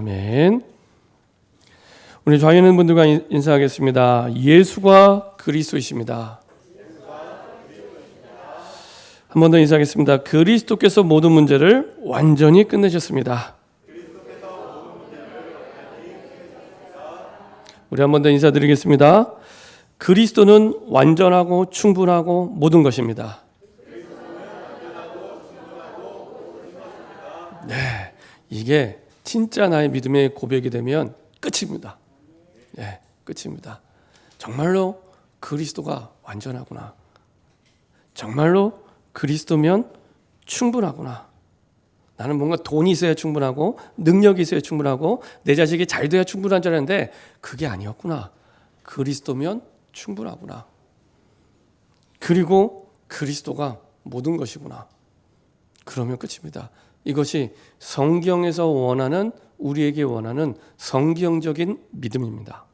아멘. 우리 좌에 있는 분들과 인사하겠습니다. 예수가 그리스도이십니다. 한 번 더 인사하겠습니다. 그리스도께서 모든 문제를 완전히 끝내셨습니다. 우리 한 번 더 인사드리겠습니다. 그리스도는 완전하고 충분하고 모든 것입니다. 네, 이게 진짜 나의 믿음의 고백이 되면 끝입니다. 네, 끝입니다. 정말로 그리스도가 완전하구나. 정말로 그리스도면 충분하구나. 나는 뭔가 돈이 있어야 충분하고 능력이 있어야 충분하고 내 자식이 잘 돼야 충분한 줄 알았는데 그게 아니었구나. 그리스도면 충분하구나. 그리고 그리스도가 모든 것이구나. 그러면 끝입니다. 이것이 성경에서 원하는, 우리에게 원하는 성경적인 믿음입니다.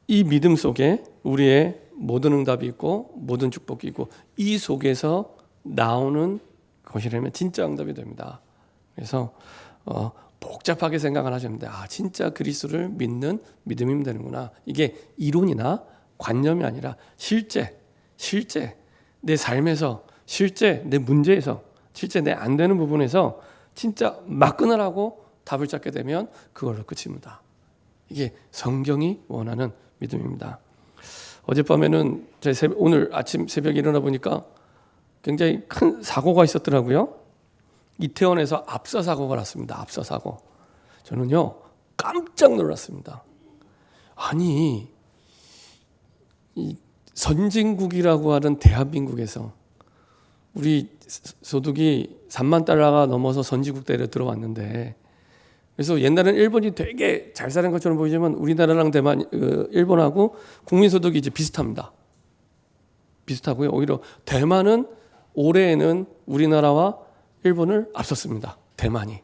이 믿음 속에 우리의 모든 응답이 있고 모든 축복이 있고 이 속에서 나오는 것이라면 진짜 응답이 됩니다. 그래서 복잡하게 생각 안 하셨는데 진짜 그리스도를 믿는 믿음이면 되는구나. 이게 이론이나 관념이 아니라 실제 내 삶에서, 실제 내 문제에서, 실제 내 안 되는 부분에서 진짜 막끊으라고 답을 찾게 되면 그걸로 끝입니다. 이게 성경이 원하는 믿음입니다. 어젯밤에는 오늘 아침 새벽에 일어나 보니까 굉장히 큰 사고가 있었더라고요. 이태원에서 압사 사고가 났습니다. 압사 사고. 저는요 깜짝 놀랐습니다. 아니 이 선진국이라고 하는 대한민국에서 우리 소득이 3만 달러가 넘어서 선진국 대로 들어왔는데, 그래서 옛날에는 일본이 되게 잘 사는 것처럼 보이지만 우리나라랑 대만, 일본하고 국민소득이 이제 비슷합니다. 비슷하고요. 오히려 대만은 올해에는 우리나라와 일본을 앞섰습니다. 대만이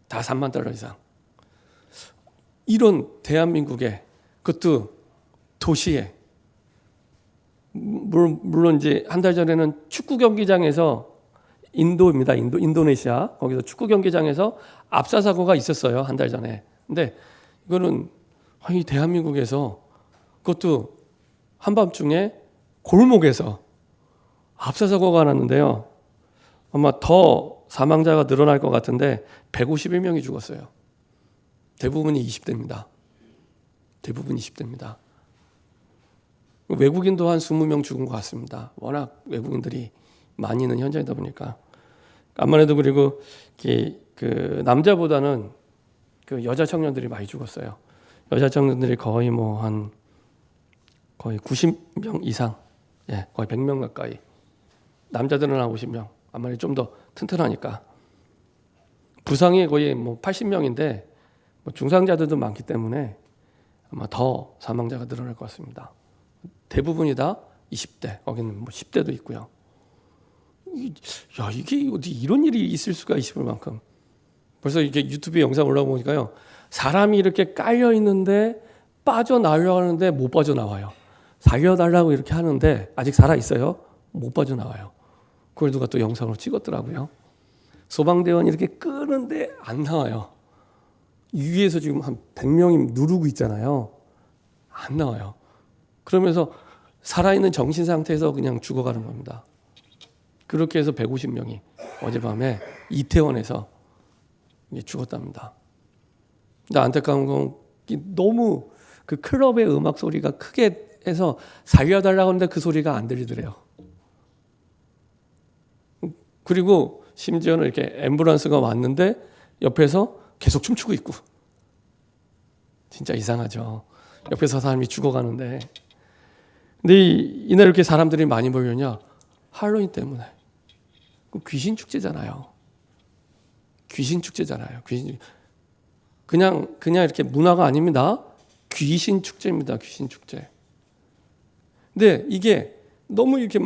다 3만 달러 이상. 이런 대한민국에, 그것도 도시에, 물론 이제 한 달 전에는 축구 경기장에서 인도네시아 거기서 축구 경기장에서 압사 사고가 있었어요. 한 달 전에. 근데 이거는 이 대한민국에서, 그것도 한밤중에 골목에서 압사 사고가 났는데요. 아마 더 사망자가 늘어날 것 같은데 151명이 죽었어요. 대부분이 20대입니다. 대부분 20대입니다. 외국인도 한 20명 죽은 것 같습니다. 워낙 외국인들이 많이 있는 현장이다 보니까. 아무래도 그리고 그 남자보다는 그 여자 청년들이 많이 죽었어요. 여자 청년들이 거의 거의 90명 이상, 거의 100명 가까이. 남자들은 한 50명. 아무래도 좀 더 튼튼하니까. 부상이 거의 80명인데 중상자들도 많기 때문에 아마 더 사망자가 늘어날 것 같습니다. 대부분이 다 20대, 거기는 10대도 있고요. 이게 어디 이런 일이 있을 수가 있을 만큼. 벌써 이게 유튜브에 영상 올라오니까요, 사람이 이렇게 깔려 있는데 빠져나오려고 하는데 못 빠져나와요. 살려달라고 이렇게 하는데 아직 살아 있어요. 못 빠져나와요. 그걸 누가 또 영상으로 찍었더라고요. 소방대원이 이렇게 끄는데 안 나와요. 위에서 지금 한 100명이 누르고 있잖아요. 안 나와요. 그러면서 살아있는 정신 상태에서 그냥 죽어가는 겁니다. 그렇게 해서 150명이 어젯밤에 이태원에서 죽었답니다. 근데 안타까운 건 너무 그 클럽의 음악 소리가 크게 해서 살려달라고 하는데 그 소리가 안 들리더래요. 그리고 심지어는 이렇게 앰뷸런스가 왔는데 옆에서 계속 춤추고 있고. 진짜 이상하죠. 옆에서 사람이 죽어가는데. 근데 이날 이렇게 사람들이 많이 몰렸냐? 할로윈 때문에. 귀신 축제잖아요. 귀신 축제잖아요. 그냥 이렇게 문화가 아닙니다. 귀신 축제입니다. 귀신 축제. 근데 이게 너무 이렇게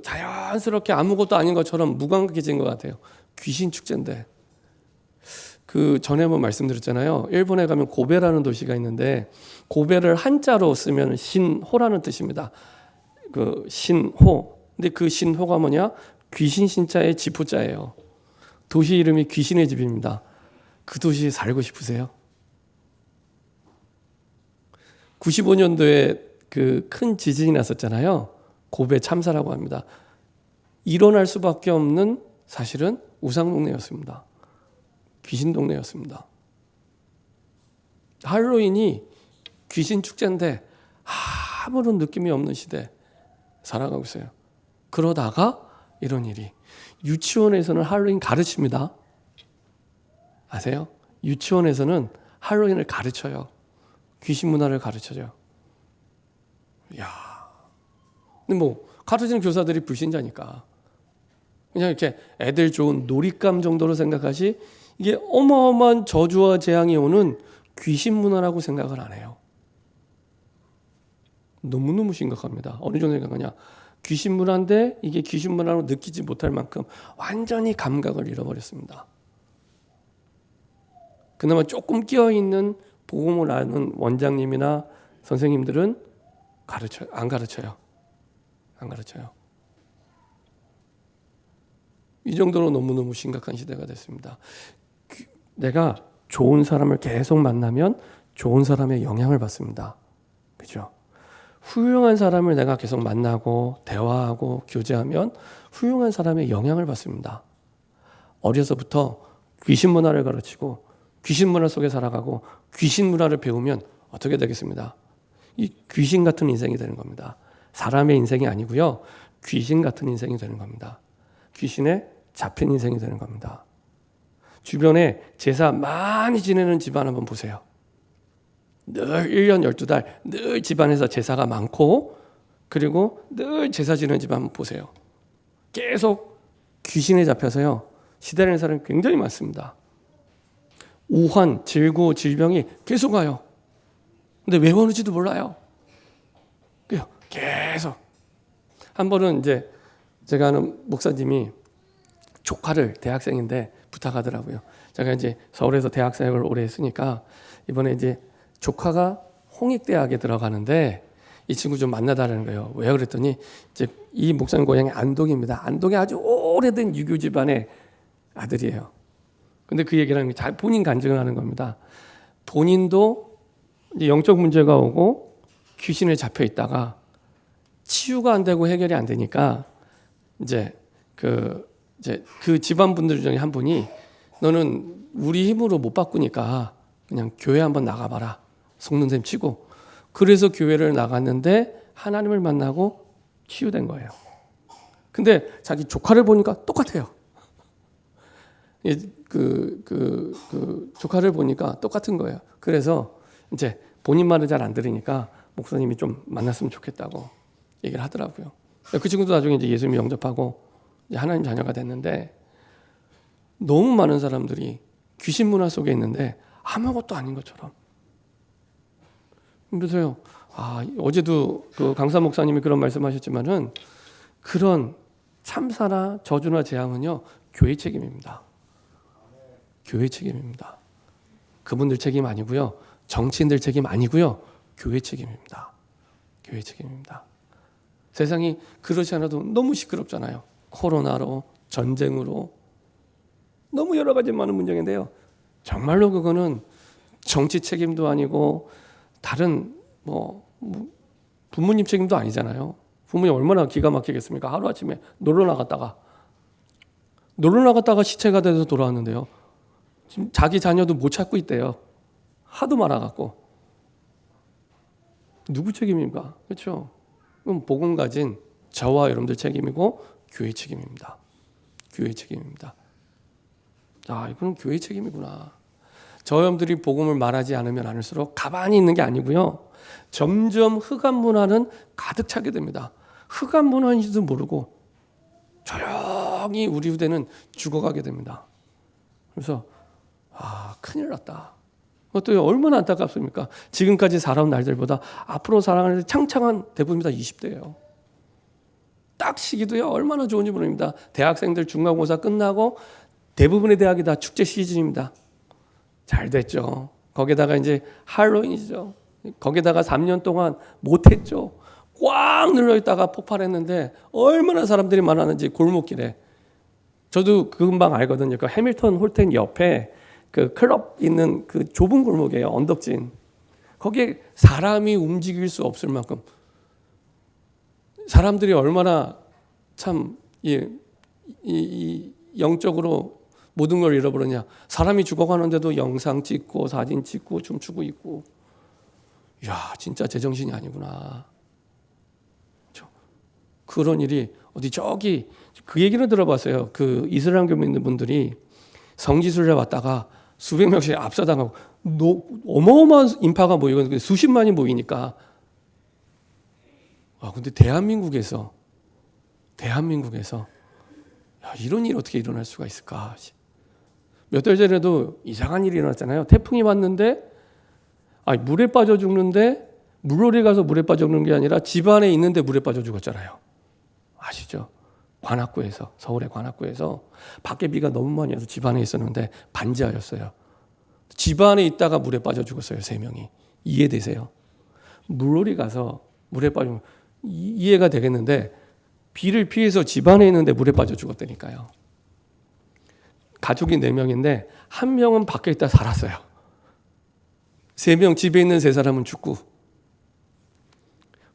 자연스럽게 아무것도 아닌 것처럼 무감각해진 것 같아요. 귀신 축제인데. 그 전에 한번 말씀드렸잖아요. 일본에 가면 고베라는 도시가 있는데 고베를 한자로 쓰면 신호라는 뜻입니다. 그 신호. 근데 그 신호가 뭐냐? 귀신 신자의 지포자예요. 도시 이름이 귀신의 집입니다. 그 도시에 살고 싶으세요? 95년도에 그 큰 지진이 났었잖아요. 고베 참사라고 합니다. 일어날 수밖에 없는 사실은 우상 동네였습니다. 귀신 동네였습니다. 할로윈이 귀신 축제인데 아무런 느낌이 없는 시대 살아가고 있어요. 그러다가 이런 일이. 유치원에서는 할로윈 가르칩니다. 아세요? 유치원에서는 할로윈을 가르쳐요. 귀신 문화를 가르쳐줘요. 이야. 근데 뭐 가르치는 교사들이 불신자니까 그냥 이렇게 애들 좋은 놀잇감 정도로 생각하지 이게 어마어마한 저주와 재앙이 오는 귀신 문화라고 생각을 안 해요. 너무너무 심각합니다. 어느 정도 생각하냐? 귀신 문화인데 이게 귀신 문화로 느끼지 못할 만큼 완전히 감각을 잃어버렸습니다. 그나마 조금 끼어있는 복음을 아는 원장님이나 선생님들은 안 가르쳐요. 이 정도로 너무너무 심각한 시대가 됐습니다. 내가 좋은 사람을 계속 만나면 좋은 사람의 영향을 받습니다. 그죠? 훌륭한 사람을 내가 계속 만나고 대화하고 교제하면 훌륭한 사람의 영향을 받습니다. 어려서부터 귀신 문화를 가르치고 귀신 문화 속에 살아가고 귀신 문화를 배우면 어떻게 되겠습니다? 이 귀신 같은 인생이 되는 겁니다. 사람의 인생이 아니고요. 귀신 같은 인생이 되는 겁니다. 귀신에 잡힌 인생이 되는 겁니다. 주변에 제사 많이 지내는 집안 한번 보세요. 늘 1년 12달 늘 집안에서 제사가 많고 그리고 늘 제사 지내는 집안 한번 보세요. 계속 귀신에 잡혀서요. 시달리는 사람이 굉장히 많습니다. 우환, 질고, 질병이 계속 와요. 근데 왜 오는지도 몰라요. 계속. 한 번은 이제 제가 아는 목사님이 조카를 대학생인데 부탁하더라고요. 제가 이제 서울에서 대학생을 오래 했으니까 이번에 이제 조카가 홍익대학에 들어가는데 이 친구 좀 만나달라는 거예요. 왜요? 그랬더니 이제 이 목사님 고향이 안동입니다. 안동에 아주 오래된 유교 집안의 아들이에요. 근데 그 얘기를 하는 게 잘 본인 간증을 하는 겁니다. 본인도 이제 영적 문제가 오고 귀신에 잡혀 있다가 치유가 안 되고 해결이 안 되니까 이제 그 집안 분들 중에 한 분이 너는 우리 힘으로 못 바꾸니까 그냥 교회 한번 나가봐라. 속는 셈 치고 그래서 교회를 나갔는데 하나님을 만나고 치유된 거예요. 근데 자기 조카를 보니까 똑같아요. 조카를 보니까 똑같은 거예요. 그래서 이제 본인 말을 잘 안 들으니까 목사님이 좀 만났으면 좋겠다고 얘기를 하더라고요. 그 친구도 나중에 이제 예수님 영접하고 이제 하나님 자녀가 됐는데 너무 많은 사람들이 귀신 문화 속에 있는데 아무것도 아닌 것처럼. 그래서요. 어제도 그 강사 목사님이 그런 말씀하셨지만은 그런 참사나 저주나 재앙은요 교회 책임입니다. 교회 책임입니다. 그분들 책임 아니고요. 정치인들 책임 아니고요. 교회 책임입니다. 교회 책임입니다. 세상이 그렇지 않아도 너무 시끄럽잖아요. 코로나로, 전쟁으로 너무 여러 가지 많은 문제인데요. 정말로 그거는 정치 책임도 아니고 다른 부모님 책임도 아니잖아요. 부모님 얼마나 기가 막히겠습니까? 하루아침에 놀러 나갔다가 시체가 돼서 돌아왔는데요. 지금 자기 자녀도 못 찾고 있대요. 하도 많아갖고. 누구 책임입니까? 그렇죠? 그럼 복음 가진 저와 여러분들 책임이고 교회 책임입니다. 교회 책임입니다. 이거는 교회 책임이구나. 저 여러분들이 복음을 말하지 않으면 않을수록 가만히 있는 게 아니고요. 점점 흑암 문화는 가득 차게 됩니다. 흑암 문화인지도 모르고 조용히 우리 후대는 죽어가게 됩니다. 그래서 큰일 났다. 그것도 얼마나 안타깝습니까? 지금까지 살아온 날들보다 앞으로 살아가는 창창한 대부분이 다 20대예요. 딱 시기도요 얼마나 좋은지 모릅니다. 대학생들 중간고사 끝나고 대부분의 대학이 다 축제 시즌입니다. 잘 됐죠. 거기다가 이제 할로윈이죠. 거기다가 3년 동안 못했죠. 꽉 눌러있다가 폭발했는데 얼마나 사람들이 많았는지 골목길에 저도 그 근방 알거든요. 그 해밀턴 홀텐 옆에 그 클럽 있는 그 좁은 골목이에요. 언덕진. 거기에 사람이 움직일 수 없을 만큼 사람들이 얼마나 참 이 영적으로 모든 걸 잃어버렸냐. 사람이 죽어가는데도 영상 찍고 사진 찍고 춤추고 있고. 이야, 진짜 제정신이 아니구나. 그런 일이 어디 저기 그 얘기를 들어봤어요. 그 이슬람교 믿는 분들이 성지순례 왔다가 수백 명씩 압사당하고 어마어마한 인파가 모이고 수십만이 모이니까 근데 대한민국에서 야, 이런 일이 어떻게 일어날 수가 있을까? 몇 달 전에도 이상한 일이 일어났잖아요. 태풍이 왔는데 물에 빠져 죽는데 물놀이 가서 물에 빠져 죽는 게 아니라 집 안에 있는데 물에 빠져 죽었잖아요. 아시죠? 관악구에서, 서울의 관악구에서 밖에 비가 너무 많이 와서 집 안에 있었는데 반지하였어요. 집 안에 있다가 물에 빠져 죽었어요. 3명이. 이해되세요? 물놀이 가서 물에 빠지면 이해가 되겠는데 비를 피해서 집 안에 있는데 물에 빠져 죽었다니까요. 가족이 4명인데 1명은 밖에 있다 살았어요. 3명 집에 있는 3사람은 죽고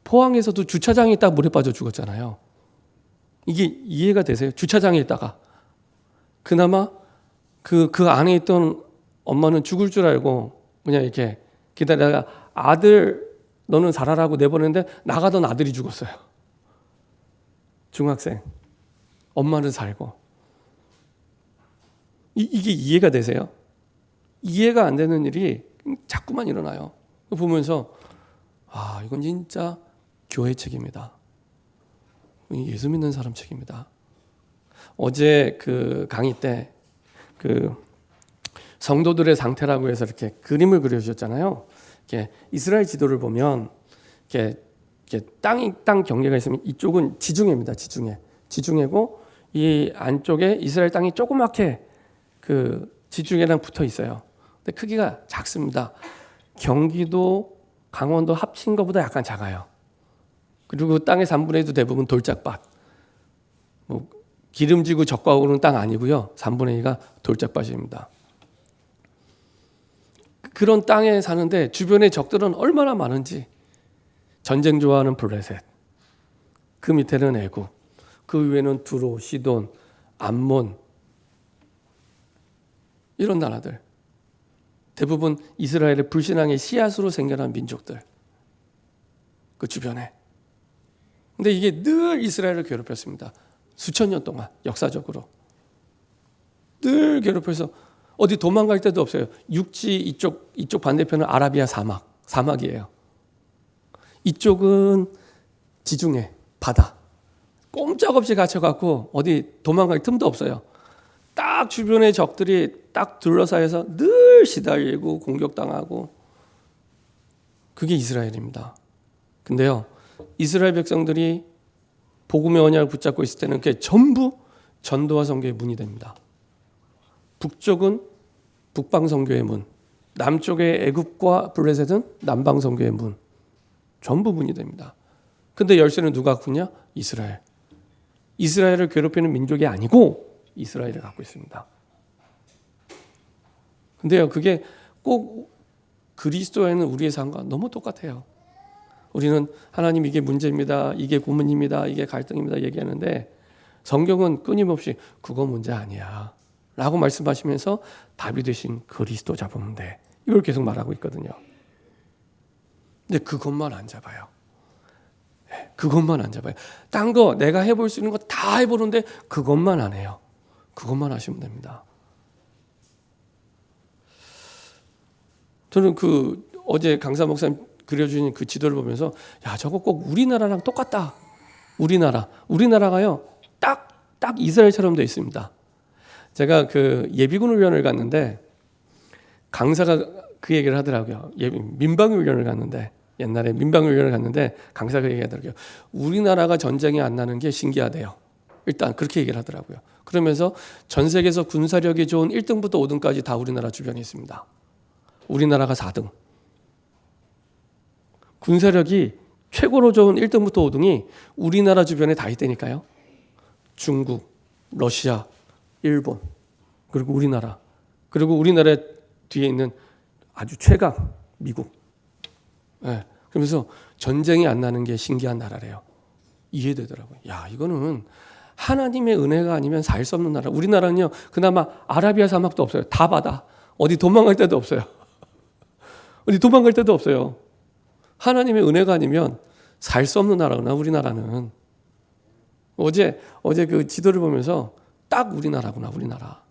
포항에서도 주차장에 있다가 물에 빠져 죽었잖아요. 이게 이해가 되세요? 주차장에 있다가 그나마 그 안에 있던 엄마는 죽을 줄 알고 그냥 이렇게 기다리다가 아들 너는 살아라고 내보냈는데 나가던 아들이 죽었어요. 중학생. 엄마는 살고. 이게 이해가 되세요? 이해가 안 되는 일이 자꾸만 일어나요. 보면서 이건 진짜 교회 책임이다. 예수 믿는 사람 책임이다. 어제 그 강의 때 그 성도들의 상태라고 해서 이렇게 그림을 그려주셨잖아요. 이렇게 이스라엘 지도를 보면 이렇게 땅 경계가 있으면 이쪽은 지중해입니다. 지중해고 이 안쪽에 이스라엘 땅이 조그맣게 그 지중해랑 붙어 있어요. 근데 크기가 작습니다. 경기도, 강원도 합친 것보다 약간 작아요. 그리고 땅의 3분의 1도 대부분 돌짝밭. 기름지고 적과 오르는 땅 아니고요. 3분의 2가 돌짝밭입니다. 그런 땅에 사는데 주변에 적들은 얼마나 많은지. 전쟁 좋아하는 블레셋. 그 밑에는 애굽. 그 위에는 두로, 시돈, 암몬. 이런 나라들. 대부분 이스라엘의 불신앙의 씨앗으로 생겨난 민족들. 그 주변에. 근데 이게 늘 이스라엘을 괴롭혔습니다. 수천 년 동안 역사적으로. 늘 괴롭혀서 어디 도망갈 데도 없어요. 육지 이쪽 반대편은 아라비아 사막이에요. 이쪽은 지중해, 바다. 꼼짝없이 갇혀갖고 어디 도망갈 틈도 없어요. 딱 주변의 적들이 딱 둘러싸여서 늘 시달리고 공격당하고 그게 이스라엘입니다. 근데요, 이스라엘 백성들이 복음의 언약을 붙잡고 있을 때는 그게 전부 전도와 선교의 문이 됩니다. 북쪽은 북방 선교의 문, 남쪽의 애굽과 블레셋은 남방 선교의 문, 전부 문이 됩니다. 근데 열쇠는 누가 갖고 있냐? 이스라엘. 이스라엘을 괴롭히는 민족이 아니고 이스라엘을 갖고 있습니다. 근데요, 그게 꼭 그리스도에는 우리의 삶과 너무 똑같아요. 우리는 하나님 이게 문제입니다. 이게 고문입니다. 이게 갈등입니다. 얘기하는데 성경은 끊임없이 그거 문제 아니야 라고 말씀하시면서 답이 되신 그리스도 잡으면 돼. 이걸 계속 말하고 있거든요. 근데 그것만 안 잡아요. 그것만 안 잡아요. 딴 거 내가 해볼 수 있는 거 다 해보는데 그것만 안 해요. 그것만 하시면 됩니다. 저는 그 어제 강사 목사님 그려주신 그 지도를 보면서 야, 저거 꼭 우리나라랑 똑같다. 우리나라가요 딱 이스라엘처럼 되어 있습니다. 제가 그 예비군 훈련을 갔는데 강사가 그 얘기를 하더라고요. 민방 훈련을 갔는데 옛날에 민방 훈련을 갔는데 강사가 얘기하더라고요. 우리나라가 전쟁이 안 나는 게 신기하대요. 일단 그렇게 얘기를 하더라고요. 그러면서 전 세계에서 군사력이 좋은 1등부터 5등까지 다 우리나라 주변에 있습니다. 우리나라가 4등. 군사력이 최고로 좋은 1등부터 5등이 우리나라 주변에 다 있다니까요. 중국, 러시아, 일본, 그리고 우리나라, 그리고 우리나라 뒤에 있는 아주 최강 미국. 네. 그러면서 전쟁이 안 나는 게 신기한 나라래요. 이해되더라고요. 야, 이거는 하나님의 은혜가 아니면 살 수 없는 나라. 우리나라는요, 그나마 아라비아 사막도 없어요. 다 바다. 어디 도망갈 데도 없어요. 어디 도망갈 데도 없어요. 하나님의 은혜가 아니면 살 수 없는 나라구나, 우리나라는. 어제 그 지도를 보면서 딱 우리나라구나, 우리나라.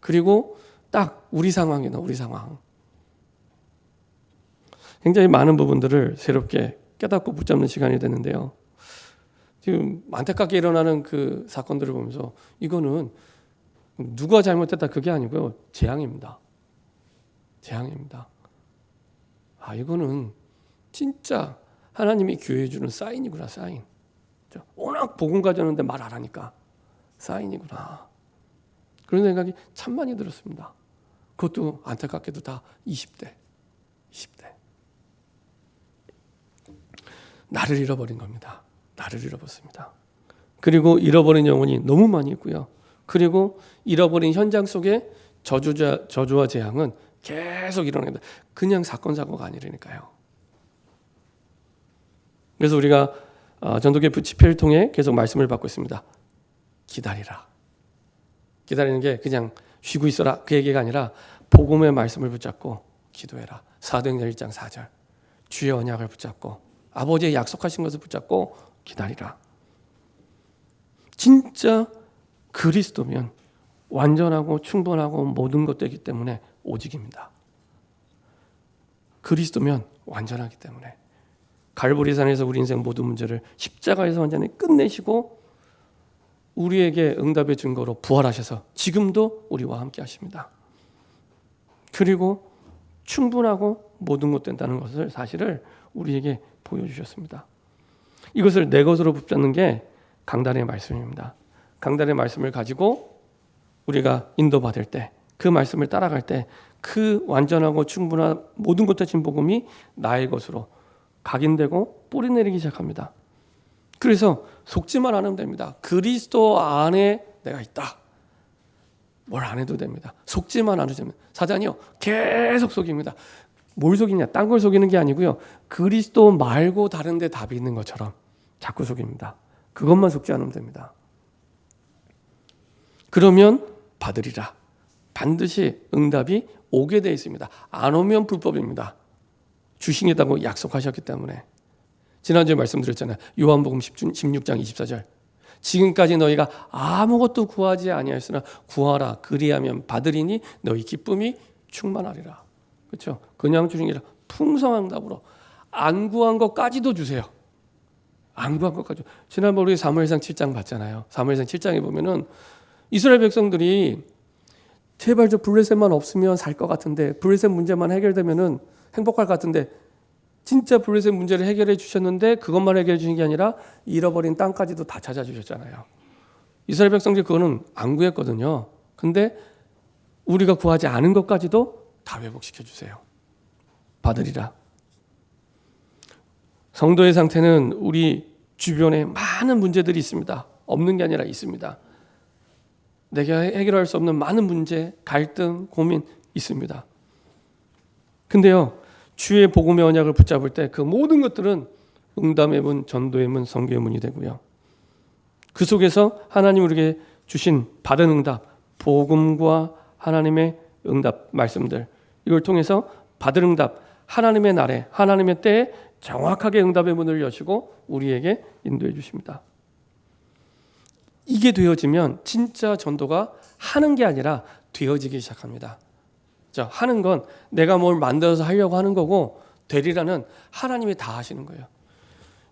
그리고 딱 우리 상황이나 우리 상황. 굉장히 많은 부분들을 새롭게 깨닫고 붙잡는 시간이 되는데요. 지금 안타깝게 일어나는 그 사건들을 보면서 이거는 누가 잘못했다 그게 아니고요. 재앙입니다. 재앙입니다. 아, 이거는 진짜 하나님이 교회에 주는 사인이구나, 사인. 워낙 복음 가졌는데 말 안 하니까 사인이구나. 그런 생각이 참 많이 들었습니다. 그것도 안타깝게도 다 20대. 나를 잃어버린 겁니다. 나를 잃어버렸습니다. 그리고 잃어버린 영혼이 너무 많이 있고요. 그리고 잃어버린 현장 속에 저주와 재앙은 계속 일어납니다. 그냥 사건 사고가 아니라니까요. 그래서 우리가 전도계 집회를 통해 계속 말씀을 받고 있습니다. 기다리라. 기다리는 게 그냥 쉬고 있어라 그 얘기가 아니라 복음의 말씀을 붙잡고 기도해라. 사도행전 1장 4절. 주의 언약을 붙잡고 아버지의 약속하신 것을 붙잡고 기다리라. 진짜 그리스도면 완전하고 충분하고 모든 것 되기 때문에 오직입니다. 그리스도면 완전하기 때문에 갈보리산에서 우리 인생 모든 문제를 십자가에서 완전히 끝내시고 우리에게 응답의 증거로 부활하셔서 지금도 우리와 함께 하십니다. 그리고 충분하고 모든 것 된다는 것을 사실을 우리에게 보여주셨습니다. 이것을 내 것으로 붙잡는 게 강단의 말씀입니다. 강단의 말씀을 가지고 우리가 인도받을 때, 그 말씀을 따라갈 때 그 완전하고 충분한 모든 것 되신 복음이 나의 것으로 각인되고 뿌리내리기 시작합니다. 그래서 속지만 않으면 됩니다. 그리스도 안에 내가 있다. 뭘 안 해도 됩니다. 속지만 않으면 사단이요 계속 속입니다. 뭘 속이냐? 딴 걸 속이는 게 아니고요. 그리스도 말고 다른 데 답이 있는 것처럼 자꾸 속입니다. 그것만 속지 않으면 됩니다. 그러면 받으리라. 반드시 응답이 오게 돼 있습니다. 안 오면 불법입니다. 주시겠다고 약속하셨기 때문에. 지난주에 말씀드렸잖아요. 요한복음 16장 24절. 지금까지 너희가 아무것도 구하지 아니하였으나 구하라. 그리하면 받으리니 너희 기쁨이 충만하리라. 그렇죠? 그냥 주신 게 아니라 풍성한 답으로 안 구한 것까지도 주세요. 안 구한 것까지. 지난번 우리 사무엘상 7장 봤잖아요. 사무엘상 7장에 보면은 이스라엘 백성들이 제발 저 블레셋만 없으면 살 것 같은데 블레셋 문제만 해결되면은 행복할 것 같은데 진짜 블레셋 문제를 해결해 주셨는데 그것만 해결해 주신 게 아니라 잃어버린 땅까지도 다 찾아주셨잖아요. 이스라엘 백성들 그거는 안 구했거든요. 근데 우리가 구하지 않은 것까지도 다 회복시켜 주세요. 받으리라. 성도의 상태는 우리 주변에 많은 문제들이 있습니다. 없는 게 아니라 있습니다. 내가 해결할 수 없는 많은 문제, 갈등, 고민 있습니다. 근데요, 주의 복음의 언약을 붙잡을 때 그 모든 것들은 응답의 문, 전도의 문, 선교의 문이 되고요. 그 속에서 하나님 우리에게 주신 받은 응답, 복음과 하나님의 응답 말씀들, 이걸 통해서 받은 응답, 하나님의 날에, 하나님의 때에 정확하게 응답의 문을 여시고 우리에게 인도해 주십니다. 이게 되어지면 진짜 전도가 하는 게 아니라 되어지기 시작합니다. 자, 하는 건 내가 뭘 만들어서 하려고 하는 거고 되리라는 하나님이 다 하시는 거예요.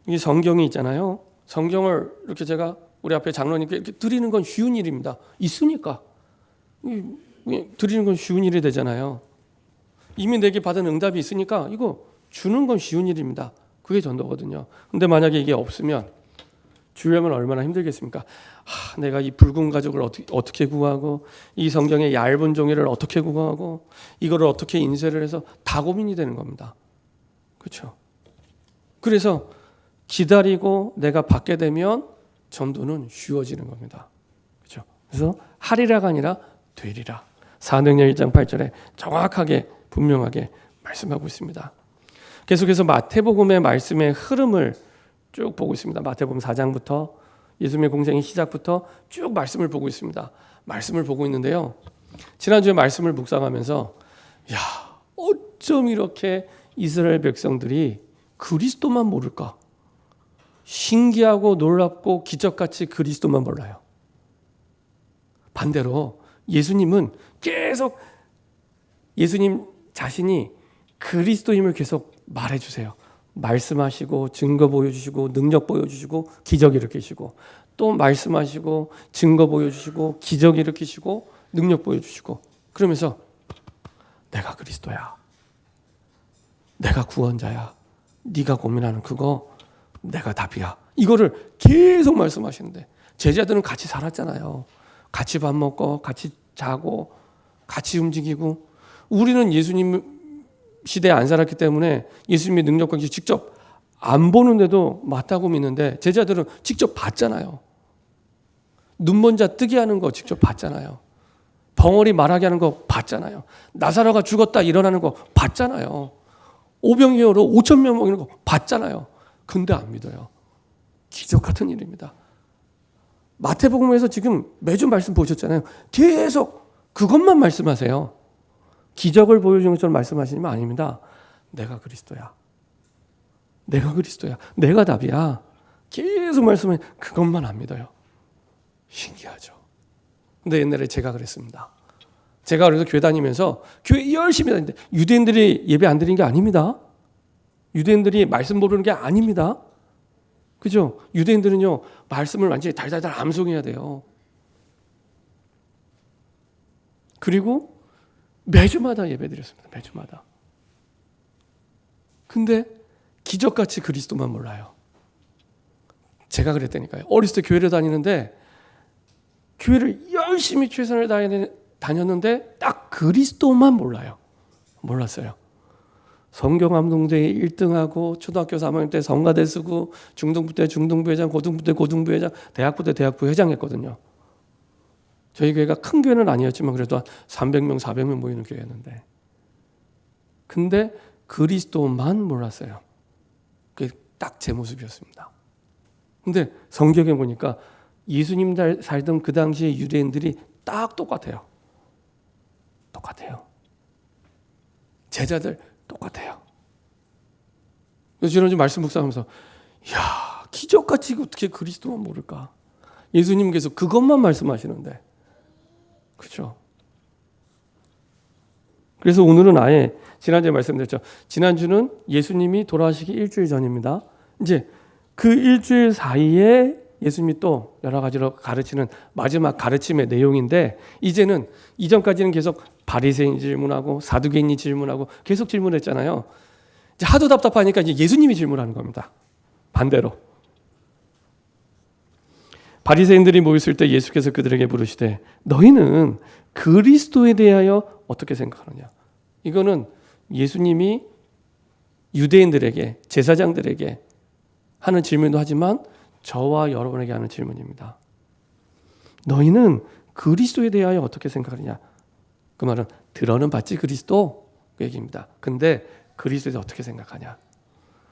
이 성경이 있잖아요. 성경을 이렇게 제가 우리 앞에 장로님께 이렇게 드리는 건 쉬운 일입니다. 있으니까 드리는 건 쉬운 일이 되잖아요. 이미 내게 받은 응답이 있으니까 이거 주는 건 쉬운 일입니다. 그게 전도거든요. 근데 만약에 이게 없으면 주려면 얼마나 힘들겠습니까? 내가 이 붉은 가죽을 어떻게 구하고 이 성경의 얇은 종이를 어떻게 구하고 이거를 어떻게 인쇄를 해서 다 고민이 되는 겁니다. 그렇죠? 그래서 기다리고 내가 받게 되면 전도는 쉬워지는 겁니다. 그렇죠? 그래서 하리라가 아니라 되리라. 사도행전 1장 8절에 정확하게 분명하게 말씀하고 있습니다. 계속해서 마태복음의 말씀의 흐름을 쭉 보고 있습니다. 마태복음 4장부터 예수님의 공생의 시작부터 쭉 말씀을 보고 있습니다. 말씀을 보고 있는데요. 지난주에 말씀을 묵상하면서 야, 어쩜 이렇게 이스라엘 백성들이 그리스도만 모를까? 신기하고 놀랍고 기적같이 그리스도만 몰라요. 반대로 예수님은 계속 예수님 자신이 그리스도임을 계속 말해주세요. 말씀하시고 증거 보여주시고 능력 보여주시고 기적 일으키시고 또 말씀하시고 증거 보여주시고 기적 일으키시고 능력 보여주시고 그러면서 내가 그리스도야. 내가 구원자야. 네가 고민하는 그거 내가 답이야. 이거를 계속 말씀하시는데 제자들은 같이 살았잖아요. 같이 밥 먹고 같이 자고 같이 움직이고 우리는 예수님 시대에 안 살았기 때문에 예수님의 능력과 직접 안 보는데도 맞다고 믿는데 제자들은 직접 봤잖아요. 눈먼 자 뜨게 하는 거 직접 봤잖아요. 벙어리 말하게 하는 거 봤잖아요. 나사로가 죽었다 일어나는 거 봤잖아요. 오병이어로 5천 명 먹이는 거 봤잖아요. 근데 안 믿어요. 기적 같은 일입니다. 마태복음에서 지금 매주 말씀 보셨잖아요. 계속 그것만 말씀하세요. 기적을 보여주는 것처럼 말씀하시는 거 아닙니다. 내가 그리스도야. 내가 그리스도야. 내가 답이야. 계속 말씀해. 그것만 안 믿어요. 신기하죠. 근데 옛날에 제가 그랬습니다. 제가 그래서 교회 다니면서 교회 열심히 다니는데 유대인들이 예배 안 드리는 게 아닙니다. 유대인들이 말씀 모르는 게 아닙니다. 그죠? 유대인들은요 말씀을 완전히 달달달 암송해야 돼요. 그리고 매주마다 예배 드렸습니다. 매주마다. 근데 기적같이 그리스도만 몰라요. 제가 그랬다니까요. 어렸을 때 교회를 다니는데 교회를 열심히 최선을 다녔는데 딱 그리스도만 몰라요. 몰랐어요. 성경 암송대회 1등하고 초등학교 3학년 때 성가대 쓰고 중등부 때 중등부 회장, 고등부 때 고등부 회장, 대학부 때 대학부 회장 했거든요. 저희 교회가 큰 교회는 아니었지만 그래도 한 300명, 400명 모이는 교회였는데 근데 그리스도만 몰랐어요. 그게 딱 제 모습이었습니다. 근데 성경에 보니까 예수님 살던 그 당시에 유대인들이 딱 똑같아요. 똑같아요. 제자들 똑같아요. 그래서 지난주 말씀 묵상하면서 이야 기적같이 어떻게 그리스도만 모를까? 예수님께서 그것만 말씀하시는데 그렇죠? 그래서 오늘은 아예 지난주에 말씀드렸죠. 지난주는 예수님이 돌아가시기 일주일 전입니다. 이제 그 일주일 사이에 예수님이 또 여러 가지로 가르치는 마지막 가르침의 내용인데 이제는 이전까지는 계속 바리새인이 질문하고 사두개인이 질문하고 계속 질문했잖아요. 이제 하도 답답하니까 이제 예수님이 질문하는 겁니다. 반대로. 바리새인들이 모였을 때 예수께서 그들에게 물으시되 너희는 그리스도에 대하여 어떻게 생각하느냐. 이거는 예수님이 유대인들에게 제사장들에게 하는 질문도 하지만 저와 여러분에게 하는 질문입니다. 너희는 그리스도에 대하여 어떻게 생각하느냐. 그 말은 들어는 봤지 그리스도 그 얘기입니다. 근데 그리스도에 대해서 어떻게 생각하냐.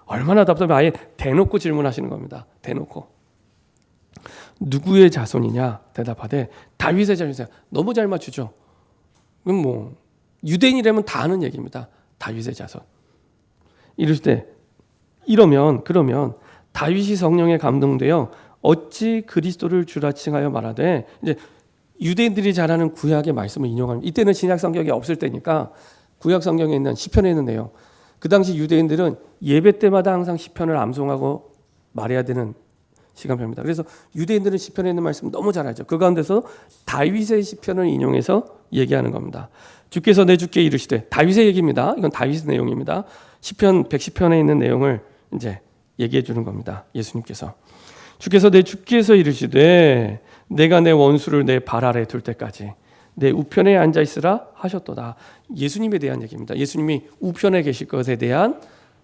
얼마나 답답해. 아예 대놓고 질문하시는 겁니다. 대놓고. 누구의 자손이냐 대답하되 다윗의 자손이냐. 너무 잘 맞추죠. 그럼 뭐 유대인이라면 다 아는 얘기입니다. 다윗의 자손. 그러면 다윗이 성령에 감동되어 어찌 그리스도를 주라 칭하여 말하되 이제 유대인들이 잘 아는 구약의 말씀을 인용합니다. 이때는 신약 성경이 없을 때니까 구약 성경에 있는 시편에 있는 내용. 그 당시 유대인들은 예배 때마다 항상 시편을 암송하고 말해야 되는 시간표입니다. 그래서 유대인들은 시편에 있는 말씀 너무 잘 알죠. 그 가운데서 다윗의 시편을 인용해서 얘기하는 겁니다. 주께서 내 주께 이르시되 다윗의 얘기입니다. 이건 다윗의 내용입니다. 시편 110편에 있는 내용을 이제 얘기해 주는 겁니다. 예수님께서 주께서 내 주께서 이르시되 내가 내 원수를 내 발 아래 둘 때까지 내 우편에 앉아 있으라 하셨도다. 예수님에 대한 얘기입니다. 예수님이 우편에 계실 것에 대한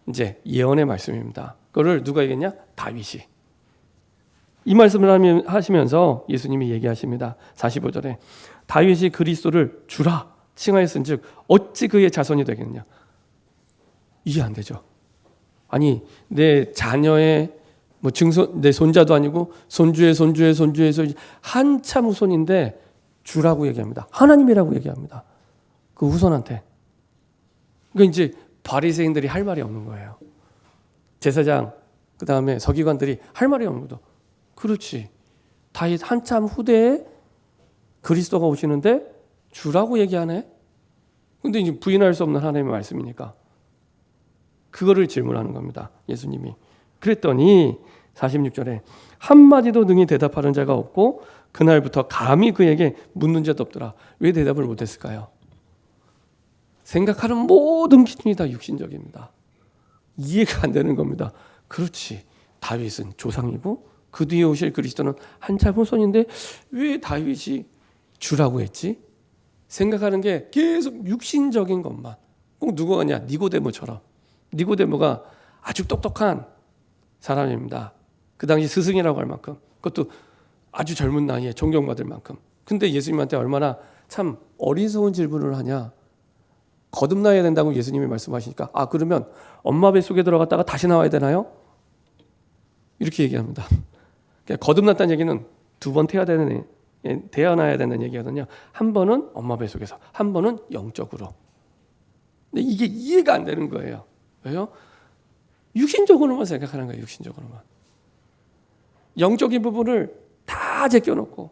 이제 예언의 말씀입니다. 그거를 누가 얘기했냐? 다윗이. 이 말씀을 하시면서 예수님이 얘기하십니다. 45절에 다윗이 그리스도를 주라 칭하였은즉 어찌 그의 자손이 되겠느냐. 이해 안 되죠. 아니 내 자녀의 뭐 증손, 내 손자도 아니고 손주의 손주의 손주의 손주 한참 후손인데 주라고 얘기합니다. 하나님이라고 얘기합니다. 그 후손한테. 그러니까 이제 바리새인들이 할 말이 없는 거예요. 제사장 그 다음에 서기관들이 할 말이 없는 거죠. 그렇지. 다윗 한참 후대에 그리스도가 오시는데 주라고 얘기하네. 근데 이제 부인할 수 없는 하나님의 말씀이니까 그거를 질문하는 겁니다. 예수님이. 그랬더니 46절에 한마디도 능히 대답하는 자가 없고 그날부터 감히 그에게 묻는 자도 없더라. 왜 대답을 못했을까요? 생각하는 모든 기준이 다 육신적입니다. 이해가 안 되는 겁니다. 그렇지. 다윗은 조상이고 그 뒤에 오실 그리스도는 한참 후손인데 왜 다윗이 주라고 했지? 생각하는 게 계속 육신적인 것만. 꼭 누구가냐? 니고데모처럼. 니고데모가 아주 똑똑한 사람입니다. 그 당시 스승이라고 할 만큼. 그것도 아주 젊은 나이에 존경받을 만큼. 근데 예수님한테 얼마나 참 어리석은 질문을 하냐. 거듭나야 된다고 예수님이 말씀하시니까 그러면 엄마 뱃속에 들어갔다가 다시 나와야 되나요? 이렇게 얘기합니다. 그러니까 거듭났다는 얘기는 두 번 태어나야 되는 얘기거든요. 한 번은 엄마 뱃속에서, 한 번은 영적으로. 근데 이게 이해가 안 되는 거예요. 왜요? 육신적으로만 생각하는 거예요. 육신적으로만. 영적인 부분을 다 제껴놓고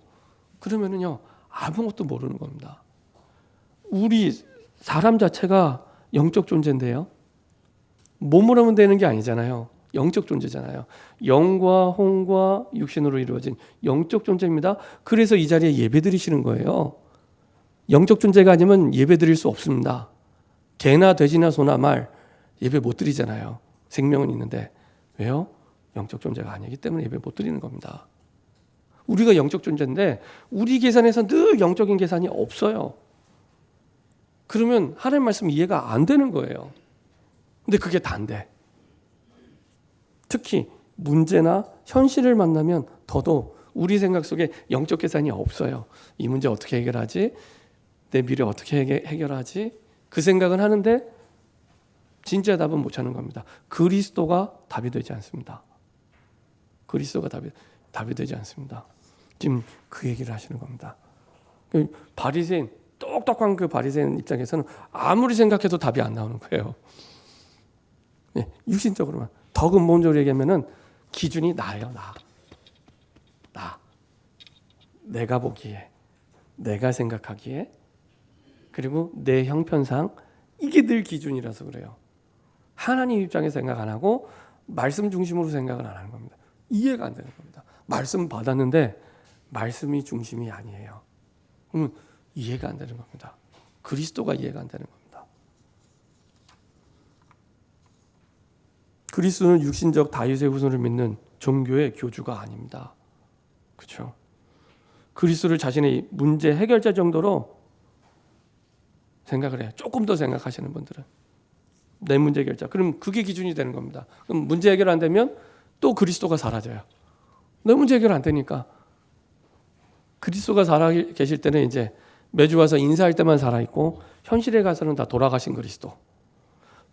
그러면은요 아무것도 모르는 겁니다. 우리 사람 자체가 영적 존재인데요. 몸으로 하면 되는 게 아니잖아요. 영적 존재잖아요. 영과 혼과 육신으로 이루어진 영적 존재입니다. 그래서 이 자리에 예배 드리시는 거예요. 영적 존재가 아니면 예배 드릴 수 없습니다. 개나 돼지나 소나 말 예배 못 드리잖아요. 생명은 있는데. 왜요? 영적 존재가 아니기 때문에 예배 못 드리는 겁니다. 우리가 영적 존재인데 우리 계산에서 늘 영적인 계산이 없어요. 그러면 하나님 말씀 이해가 안 되는 거예요. 근데 그게 다인데. 특히 문제나 현실을 만나면 더더욱 우리 생각 속에 영적 계산이 없어요. 이 문제 어떻게 해결하지? 내 미래 어떻게 해결하지? 그 생각은 하는데 진짜 답은 못 찾는 겁니다. 그리스도가 답이 되지 않습니다. 그리스도가 답이 되지 않습니다. 지금 그 얘기를 하시는 겁니다. 바리새인, 똑똑한 그 바리새인 입장에서는 아무리 생각해도 답이 안 나오는 거예요. 네, 육신적으로만. 더 근본적으로 얘기하면은 기준이 나예요. 나. 내가 보기에, 내가 생각하기에, 그리고 내 형편상 이게 늘 기준이라서 그래요. 하나님 입장에서 생각 안 하고 말씀 중심으로 생각을 안 하는 겁니다. 이해가 안 되는 겁니다. 말씀 받았는데 말씀이 중심이 아니에요. 그러면 이해가 안 되는 겁니다. 그리스도가 이해가 안 되는 겁니다. 그리스도는 육신적 다윗의 후손을 믿는 종교의 교주가 아닙니다. 그렇죠? 그리스도를 자신의 문제 해결자 정도로 생각을 해요. 조금 더 생각하시는 분들은 내 문제 해결자. 그럼 그게 기준이 되는 겁니다. 그럼 문제 해결 안 되면 또 그리스도가 사라져요. 내 문제 해결 안 되니까 그리스도가 살아 계실 때는 이제 매주 와서 인사할 때만 살아 있고 현실에 가서는 다 돌아가신 그리스도.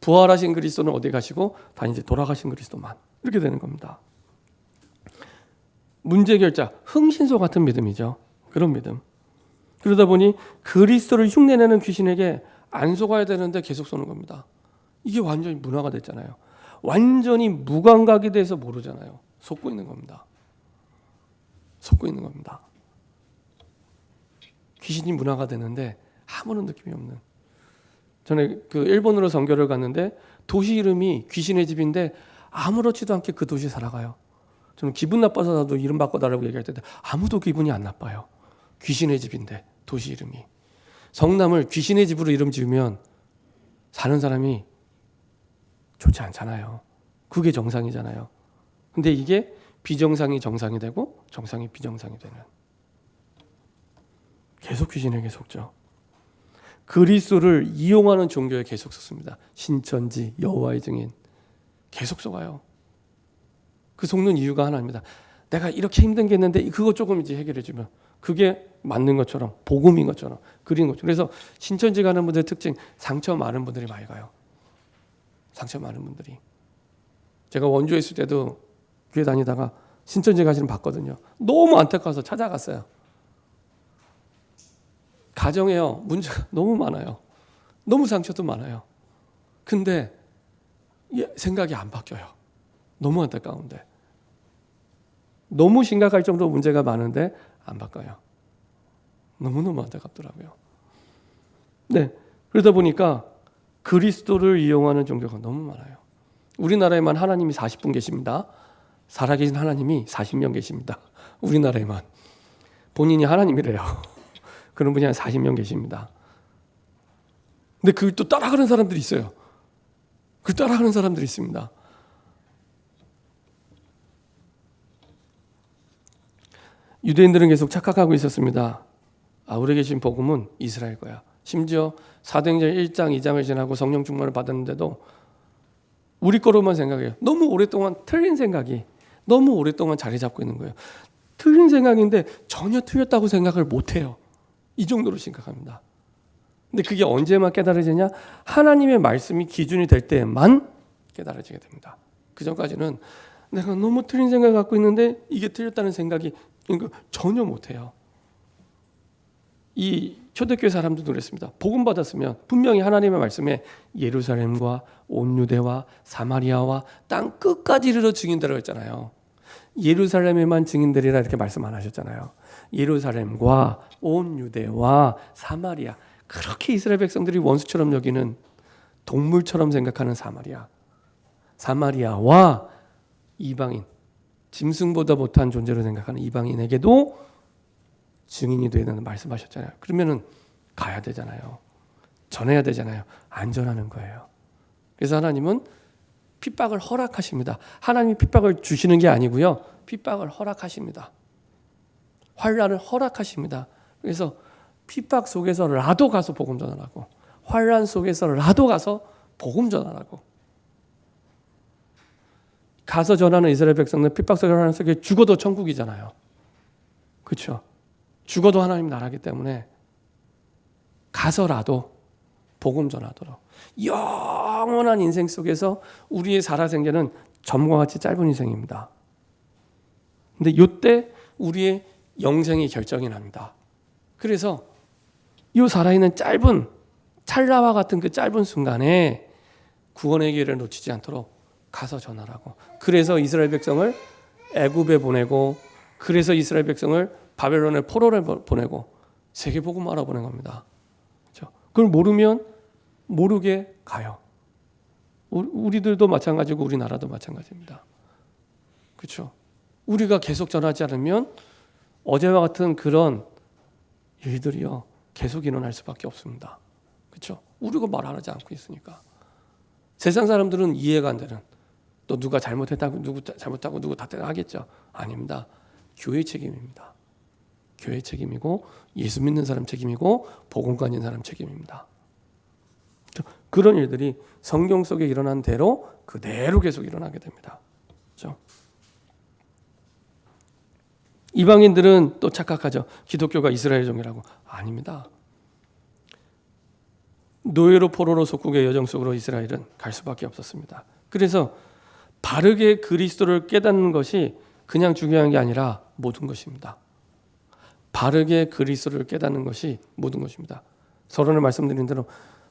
부활하신 그리스도는 어디 가시고 다 이제 돌아가신 그리스도만 이렇게 되는 겁니다. 문제 해결자, 흥신소 같은 믿음이죠. 그런 믿음. 그러다 보니 그리스도를 흉내내는 귀신에게 안 속아야 되는데 계속 쏘는 겁니다. 이게 완전히 문화가 됐잖아요. 완전히 무감각이 돼서 모르잖아요. 속고 있는 겁니다. 속고 있는 겁니다. 귀신이 문화가 되는데 아무런 느낌이 없는. 전에 그 일본으로 선교를 갔는데 도시 이름이 귀신의 집인데 아무렇지도 않게 그 도시 살아가요. 저는 기분 나빠서라도 이름 바꿔달라고 얘기할 때 아무도 기분이 안 나빠요. 귀신의 집인데 도시 이름이. 성남을 귀신의 집으로 이름 지으면 사는 사람이 좋지 않잖아요. 그게 정상이잖아요. 근데 이게 비정상이 정상이 되고 정상이 비정상이 되는. 계속 귀신에게 속죠. 그리스도를 이용하는 종교에 계속 속습니다. 신천지, 여호와의 증인 계속 속아요. 그 속는 이유가 하나입니다. 내가 이렇게 힘든 게 있는데 그거 조금 이제 해결해 주면 그게 맞는 것처럼 복음인 것처럼 그린 것처럼. 그래서 신천지 가는 분들의 특징, 상처 많은 분들이 많이 가요. 상처 많은 분들이. 제가 원주에 있을 때도 교회 다니다가 신천지 가시는 봤거든요. 너무 안타까워서 찾아갔어요. 가정에요, 문제가 너무 많아요. 너무 상처도 많아요. 근데 생각이 안 바뀌어요. 너무 안타까운데. 너무 심각할 정도로 문제가 많은데 안 바꿔요. 너무너무 안타깝더라고요. 네, 그러다 보니까 그리스도를 이용하는 종교가 너무 많아요. 우리나라에만 하나님이 40분 계십니다. 살아계신 하나님이 40명 계십니다. 우리나라에만. 본인이 하나님이래요. 그런 분이 한 40명 계십니다. 근데 그걸 또 따라가는 사람들이 있어요. 그 따라가는 사람들이 있습니다. 유대인들은 계속 착각하고 있었습니다. 우리에게 계신 복음은 이스라엘 거야. 심지어 사도행전 1장, 2장을 지나고 성령 충만을 받았는데도 우리 거로만 생각해요. 너무 오랫동안 틀린 생각이 너무 오랫동안 자리 잡고 있는 거예요. 틀린 생각인데 전혀 틀렸다고 생각을 못해요. 이 정도로 심각합니다. 근데 그게 언제만 깨달아지냐? 하나님의 말씀이 기준이 될 때만 깨달아지게 됩니다. 그 전까지는 내가 너무 틀린 생각을 갖고 있는데 이게 틀렸다는 생각이 전혀 못해요. 이 초대교회 사람들도 그랬습니다. 복음 받았으면 분명히 하나님의 말씀에 예루살렘과 온 유대와 사마리아와 땅 끝까지 이르러 증인되라고 했잖아요. 예루살렘에만 증인되리라 이렇게 말씀 안 하셨잖아요. 예루살렘과 온 유대와 사마리아, 그렇게 이스라엘 백성들이 원수처럼 여기는, 동물처럼 생각하는 사마리아와 이방인, 짐승보다 못한 존재로 생각하는 이방인에게도 증인이 되는 말씀하셨잖아요. 그러면은 가야 되잖아요. 전해야 되잖아요. 안전하는 거예요. 그래서 하나님은 핍박을 허락하십니다. 하나님이 핍박을 주시는 게 아니고요. 핍박을 허락하십니다. 환난을 허락하십니다. 그래서 핍박 속에서라도 가서 복음 전하라고, 환난 속에서라도 가서 복음 전하라고. 가서 전하는 이스라엘 백성은 핍박 속에 하나님 속에 죽어도 천국이잖아요. 그렇죠? 죽어도 하나님 나라기 때문에 가서라도 복음 전하도록. 영원한 인생 속에서 우리의 살아생전은 점과 같이 짧은 인생입니다. 근데 이때 우리의 영생이 결정이 납니다. 그래서 이 살아있는 짧은 찰나와 같은 그 짧은 순간에 구원의 기회를 놓치지 않도록 가서 전하라고. 그래서 이스라엘 백성을 애굽에 보내고, 그래서 이스라엘 백성을 바벨론의 포로를 보내고 세계 복음화로 보낸 겁니다. 그렇죠? 그걸 모르면 모르게 가요. 우리들도 마찬가지고 우리나라도 마찬가지입니다. 그렇죠? 우리가 계속 전하지 않으면 어제와 같은 그런 일들이요 계속 일어날 수밖에 없습니다. 그렇죠? 우리가 말하지 않고 있으니까. 세상 사람들은 이해가 안 되는, 또 누가 잘못했다고 누구 잘못하고 누구 탓하고 하겠죠. 아닙니다. 교회 책임입니다. 교회 책임이고 예수 믿는 사람 책임이고 복음과 있는 사람 책임입니다. 그런 일들이 성경 속에 일어난 대로 그대로 계속 일어나게 됩니다. 그렇죠? 이방인들은 또 착각하죠. 기독교가 이스라엘 종이라고. 아닙니다. 노예로 포로로 속국의 여정 속으로 이스라엘은 갈 수밖에 없었습니다. 그래서 바르게 그리스도를 깨닫는 것이 그냥 중요한 게 아니라 모든 것입니다. 바르게 그리스도를 깨닫는 것이 모든 것입니다. 서론을 말씀드린 대로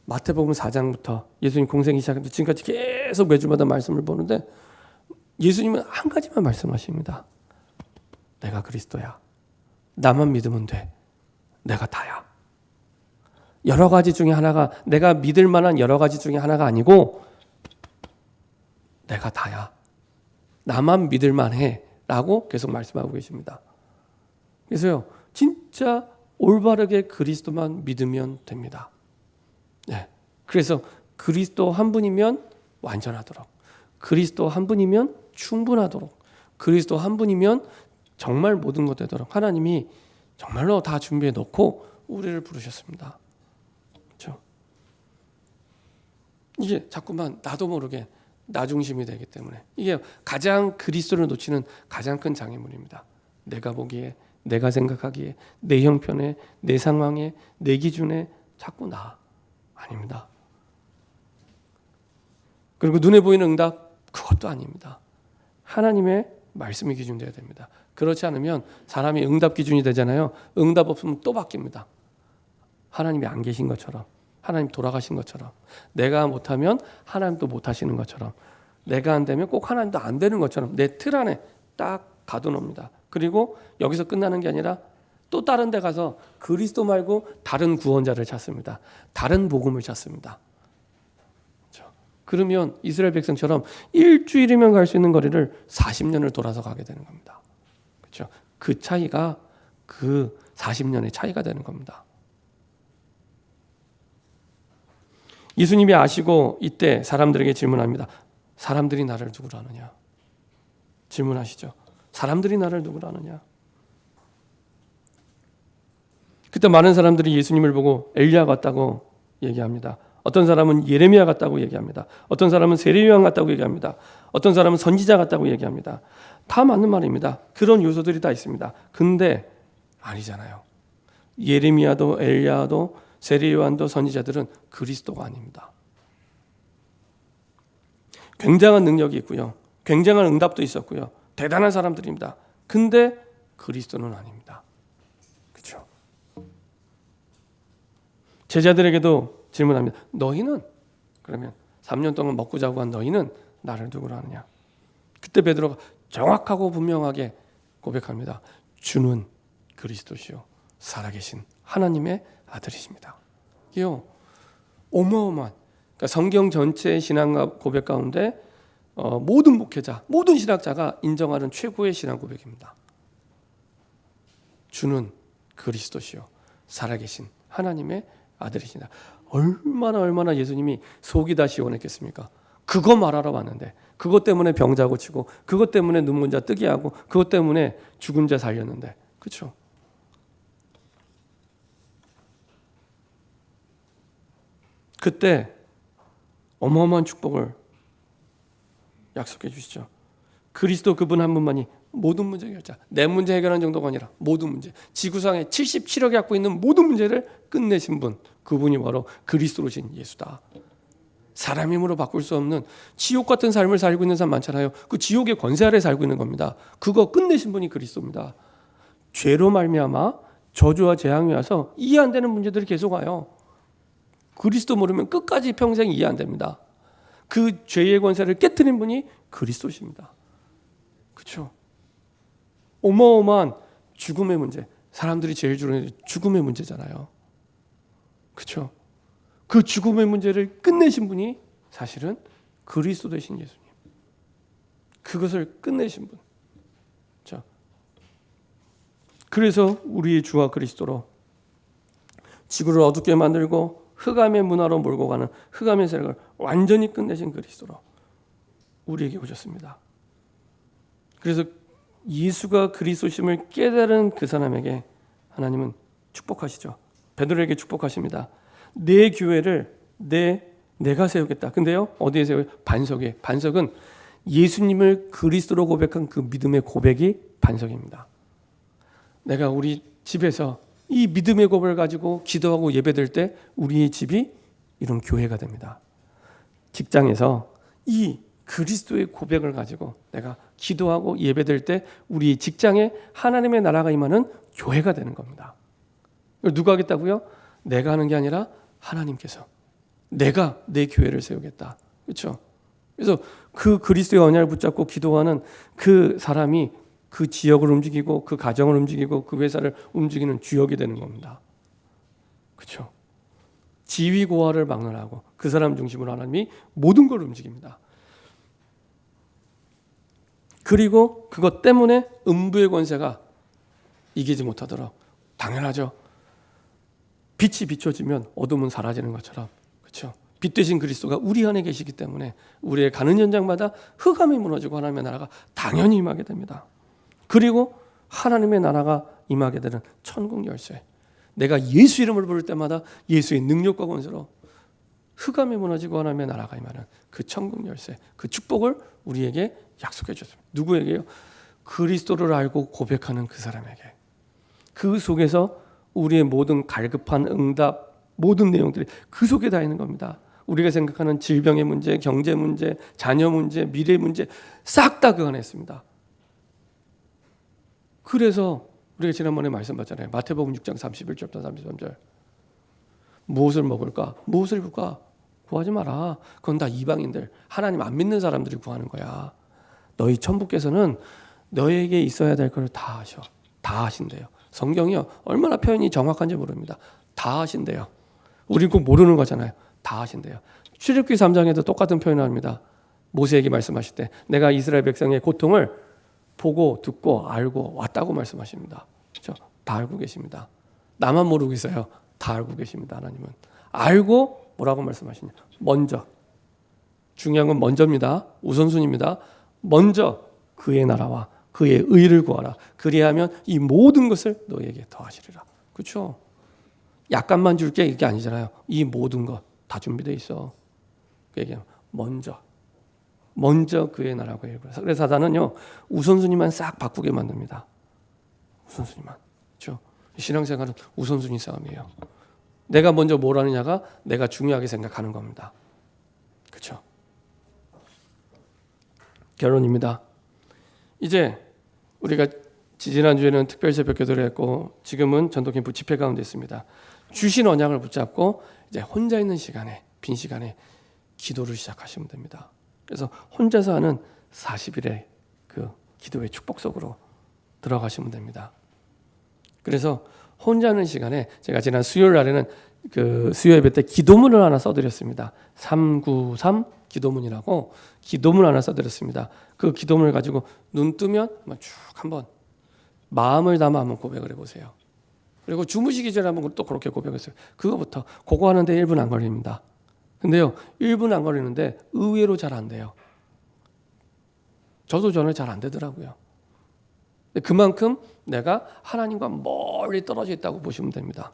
마태복음 4장부터 예수님 공생이 시작해서 지금까지 계속 매주마다 말씀을 보는데 예수님은 한 가지만 말씀하십니다. 내가 그리스도야. 나만 믿으면 돼. 내가 다야. 여러 가지 중에 하나가, 내가 믿을 만한 여러 가지 중에 하나가 아니고 내가 다야. 나만 믿을 만해. 라고 계속 말씀하고 계십니다. 그래서요, 진짜 올바르게 그리스도만 믿으면 됩니다. 네. 그래서 그리스도 한 분이면 완전하도록, 그리스도 한 분이면 충분하도록, 그리스도 한 분이면 정말 모든 것 되도록 하나님이 정말로 다 준비해 놓고 우리를 부르셨습니다. 그렇죠? 이게 자꾸만 나도 모르게 나 중심이 되기 때문에 이게 가장 그리스도를 놓치는 가장 큰 장애물입니다. 내가 보기에, 내가 생각하기에, 내 형편에, 내 상황에, 내 기준에 자꾸 나 아닙니다. 그리고 눈에 보이는 응답 그것도 아닙니다. 하나님의 말씀이 기준 되어야 됩니다. 그렇지 않으면 사람이 응답 기준이 되잖아요. 응답 없으면 또 바뀝니다. 하나님이 안 계신 것처럼, 하나님 돌아가신 것처럼, 내가 못하면 하나님도 못하시는 것처럼, 내가 안 되면 꼭 하나님도 안 되는 것처럼 내 틀 안에 딱 가둬놓습니다. 그리고 여기서 끝나는 게 아니라 또 다른 데 가서 그리스도 말고 다른 구원자를 찾습니다. 다른 복음을 찾습니다. 그렇죠? 그러면 이스라엘 백성처럼 일주일이면 갈 수 있는 거리를 40년을 돌아서 가게 되는 겁니다. 그렇죠? 그 차이가 그 40년의 차이가 되는 겁니다. 예수님이 아시고 이때 사람들에게 질문합니다. 사람들이 나를 누구로 아느냐? 질문하시죠. 사람들이 나를 누구로 아느냐? 그때 많은 사람들이 예수님을 보고 엘리야 같다고 얘기합니다. 어떤 사람은 예레미야 같다고 얘기합니다. 어떤 사람은 세례요한 같다고 얘기합니다. 어떤 사람은 선지자 같다고 얘기합니다. 다 맞는 말입니다. 그런 요소들이 다 있습니다. 근데 아니잖아요. 예레미야도 엘리야도 세례요한도 선지자들은 그리스도가 아닙니다. 굉장한 능력이 있고요. 굉장한 응답도 있었고요. 대단한 사람들입니다. 근데 그리스도는 아닙니다. 그렇죠? 제자들에게도 질문합니다. 너희는 그러면 3년 동안 먹고 자고 한 너희는 나를 누구로 아느냐? 그때 베드로가 정확하고 분명하게 고백합니다. 주는 그리스도시요 살아계신 하나님의 아들이십니다. 이요 어마어마한 그러니까 성경 전체의 신앙 고백 가운데 모든 목회자, 모든 신학자가 인정하는 최고의 신앙 고백입니다. 주는 그리스도시요 살아계신 하나님의 아들이시다. 얼마나 예수님이 속이 다 시원했겠습니까? 그거 말하러 왔는데 그것 때문에 병자 고치고 그것 때문에 눈먼 자 뜨게 하고 그것 때문에 죽은 자 살렸는데 그렇죠? 그때 어마어마한 축복을 약속해 주시죠. 그리스도 그분 한 분만이 모든 문제 해결자. 내 문제 해결하는 정도가 아니라 모든 문제. 지구상에 77억이 갖고 있는 모든 문제를 끝내신 분. 그분이 바로 그리스도로신 예수다. 사람 힘으로 바꿀 수 없는 지옥 같은 삶을 살고 있는 사람 많잖아요. 그 지옥의 권세 아래 살고 있는 겁니다. 그거 끝내신 분이 그리스도입니다. 죄로 말미암아 저주와 재앙이 와서 이해 안 되는 문제들이 계속 와요. 그리스도 모르면 끝까지 평생 이해 안 됩니다. 그 죄의 권세를 깨트린 분이 그리스도십니다. 그렇죠? 어마어마한 죽음의 문제. 사람들이 제일 주로 죽음의 문제잖아요. 그렇죠? 그 죽음의 문제를 끝내신 분이 사실은 그리스도 되신 예수님. 그것을 끝내신 분. 자, 그래서 우리의 주와 그리스도로 지구를 어둡게 만들고 흑암의 문화로 몰고 가는 흑암의 세력을 완전히 끝내신 그리스도로 우리에게 오셨습니다. 그래서 예수가 그리스도심을 깨달은 그 사람에게 하나님은 축복하시죠. 베드로에게 축복하십니다. 내 교회를 내가 세우겠다. 근데요, 어디에 세워요? 반석에. 반석은 예수님을 그리스도로 고백한 그 믿음의 고백이 반석입니다. 내가 우리 집에서 이 믿음의 고백을 가지고 기도하고 예배될 때 우리의 집이 이런 교회가 됩니다. 직장에서 이 그리스도의 고백을 가지고 내가 기도하고 예배될 때 우리 직장에 하나님의 나라가 임하는 교회가 되는 겁니다. 누가 하겠다고요? 내가 하는 게 아니라 하나님께서 내가 내 교회를 세우겠다. 그렇죠? 그래서 그 그리스도의 언약을 붙잡고 기도하는 그 사람이 그 지역을 움직이고 그 가정을 움직이고 그 회사를 움직이는 주역이 되는 겁니다. 그렇죠? 지위 고하를 막론하고 그 사람 중심으로 하나님이 모든 걸 움직입니다. 그리고 그것 때문에 음부의 권세가 이기지 못하도록 당연하죠. 빛이 비춰지면 어둠은 사라지는 것처럼 그렇죠? 빛 대신 그리스도가 우리 안에 계시기 때문에 우리의 가는 현장마다 흑암이 무너지고 하나님의 나라가 당연히 임하게 됩니다. 그리고 하나님의 나라가 임하게 되는 천국 열쇠. 내가 예수 이름을 부를 때마다 예수의 능력과 권세로 흑암이 무너지고 하나님의 나라가 임하는 그 천국 열쇠, 그 축복을 우리에게 약속해 줬습니다. 누구에게요? 그리스도를 알고 고백하는 그 사람에게. 그 속에서 우리의 모든 갈급한 응답, 모든 내용들이 그 속에 다 있는 겁니다. 우리가 생각하는 질병의 문제, 경제 문제, 자녀 문제, 미래 문제 싹 다 그 안에 있습니다. 그래서 우리가 지난번에 말씀 봤잖아요. 마태복음 6장 31절부터 33절. 무엇을 먹을까? 무엇을 입을까? 구하지 마라. 그건 다 이방인들, 하나님 안 믿는 사람들이 구하는 거야. 너희 천부께서는 너에게 있어야 될 걸 다 하셔. 다 하신대요. 성경이요. 얼마나 표현이 정확한지 모릅니다. 다 하신대요. 우리 꼭 모르는 거잖아요. 다 하신대요. 출애굽기 3장에도 똑같은 표현을 합니다. 모세에게 말씀하실 때 내가 이스라엘 백성의 고통을 보고 듣고 알고 왔다고 말씀하십니다. 그렇죠? 다 알고 계십니다. 나만 모르고 있어요. 다 알고 계십니다. 하나님은. 알고 뭐라고 말씀하시냐. 먼저. 중요한 건 먼저입니다. 우선순위입니다. 먼저 그의 나라와 그의 의를 구하라. 그리하면 이 모든 것을 너에게 더하시리라. 그렇죠? 약간만 줄게 이게 아니잖아요. 이 모든 것 다 준비되어 있어. 그 얘기하면 먼저 그의 나라와 그의 의를. 그래서 사단은요. 우선순위만 싹 바꾸게 만듭니다. 우선순위만. 그렇죠? 신앙생활은 우선순위 싸움이에요. 내가 먼저 뭘 하느냐가 내가 중요하게 생각하는 겁니다. 그렇죠? 결론입니다. 이제 우리가 지지난주에는 특별 새벽 기도를 했고 지금은 전도캠프 집회 가운데 있습니다. 주신 언약을 붙잡고 이제 혼자 있는 시간에, 빈 시간에 기도를 시작하시면 됩니다. 그래서 혼자서 하는 40일의 그 기도의 축복 속으로 들어가시면 됩니다. 그래서 혼자 하는 시간에 제가 지난 수요일 날에는 그 수요 예배 때 기도문을 하나 써드렸습니다. 393 기도문이라고 기도문 하나 써드렸습니다. 그 기도문을 가지고 눈 뜨면 쭉 한번 마음을 담아 한번 고백을 해보세요. 그리고 주무시기 전에 한번 또 그렇게 고백했어요. 그거부터 그거 하는데 1분 안 걸립니다. 근데요 1분 안 걸리는데 의외로 잘 안 돼요. 저도 전에 잘 안 되더라고요. 그만큼 내가 하나님과 멀리 떨어져 있다고 보시면 됩니다.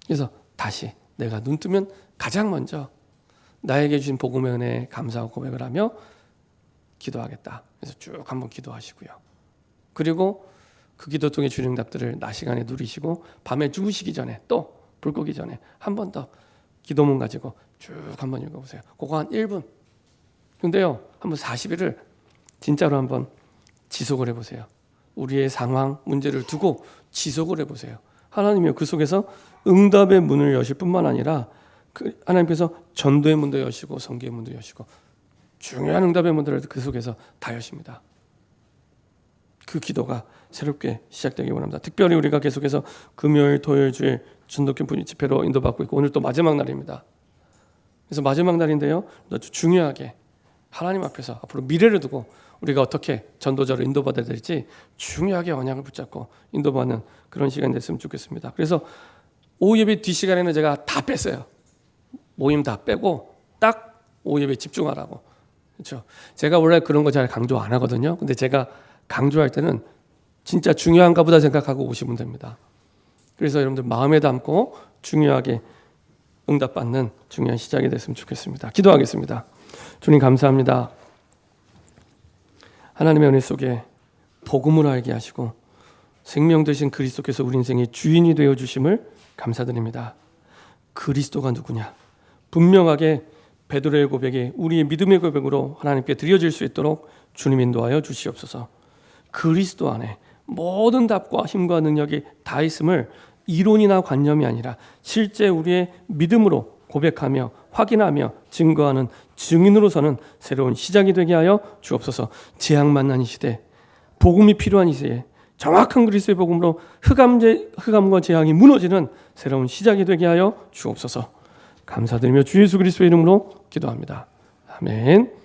그래서 다시 내가 눈 뜨면 가장 먼저 나에게 주신 복음의 은혜에 감사하고 고백을 하며 기도하겠다. 그래서 쭉 한번 기도하시고요. 그리고 그 기도 통해 주는 응답들을 낮 시간에 누리시고 밤에 주무시기 전에 또 불 끄기 전에 한 번 더 기도문 가지고 쭉 한번 읽어보세요. 그거 한 1분. 근데요 한번 40일을 진짜로 한번 지속을 해보세요. 우리의 상황, 문제를 두고 지속을 해보세요. 하나님이요 그 속에서 응답의 문을 여실 뿐만 아니라 하나님께서 전도의 문도 여시고 선교의 문도 여시고 중요한 응답의 문들을 그 속에서 다 여십니다. 그 기도가 새롭게 시작되기 원합니다. 특별히 우리가 계속해서 금요일, 토요일, 주일 전도캠프 집회로 인도받고 있고 오늘 또 마지막 날입니다. 그래서 마지막 날인데요. 아주 중요하게 하나님 앞에서 앞으로 미래를 두고 우리가 어떻게 전도자로 인도받아야 될지 중요하게 언약을 붙잡고 인도받는 그런 시간이 됐으면 좋겠습니다. 그래서 오후 예배 뒷시간에는 제가 다 뺐어요. 모임 다 빼고 딱 오후 예배 집중하라고. 그렇죠? 제가 원래 그런 거 잘 강조 안 하거든요. 근데 제가 강조할 때는 진짜 중요한가 보다 생각하고 오시면 됩니다. 그래서 여러분들 마음에 담고 중요하게 응답받는 중요한 시작이 됐으면 좋겠습니다. 기도하겠습니다. 주님 감사합니다. 하나님의 은혜 속에 복음을 알게 하시고 생명 되신 그리스도께서 우리 인생의 주인이 되어 주심을 감사드립니다. 그리스도가 누구냐? 분명하게 베드로의 고백이 우리의 믿음의 고백으로 하나님께 드려질 수 있도록 주님 인도하여 주시옵소서. 그리스도 안에 모든 답과 힘과 능력이 다 있음을 이론이나 관념이 아니라 실제 우리의 믿음으로 고백하며 확인하며 증거하는 증인으로서는 새로운 시작이 되게 하여 주옵소서. 재앙 만난 이 시대, 복음이 필요한 이 시대에 정확한 그리스도의 복음으로 흑암과 재앙이 무너지는 새로운 시작이 되게 하여 주옵소서. 감사드리며 주 예수 그리스도의 이름으로 기도합니다. 아멘.